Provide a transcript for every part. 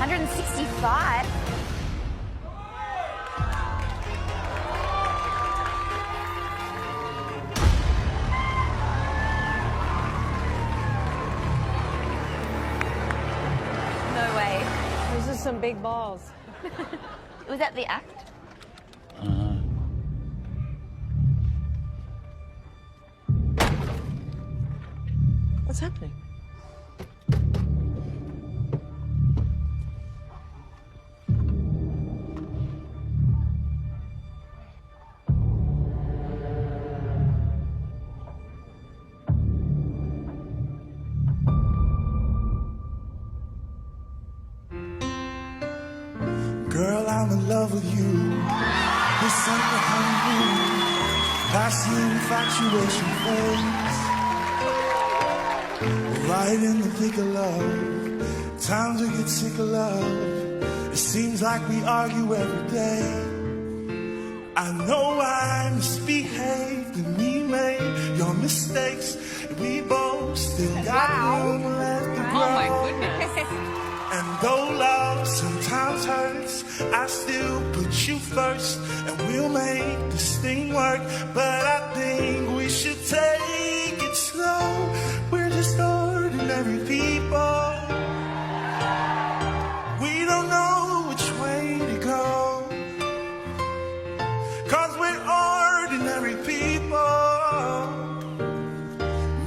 165. No way. Those are some big balls. Was that the act? What's happening? Girl, I'm in love with you. This ain't the honeymoon. Past the infatuation phase. Right in the thick of love. Times we get sick of love. It seems like we argue every day. I know I misbehaved and we made your mistakes. We both still got room left to grow. Oh my goodness. And though love sometimes hurts, I still put you first. And we'll make this thing work. But I think we should take it slow. We're just ordinary people. We don't know which way to go. 'Cause we're ordinary people.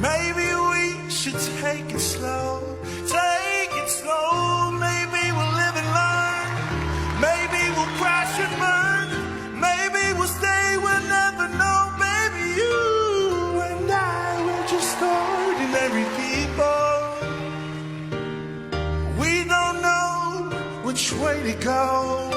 Maybe we should take it slow. Take it slow. Maybe we'll live and learn. Maybe we'll crash and burn. Maybe we'll stay, we'll never know. Baby, you and I, we're just ordinary people. We don't know which way to go.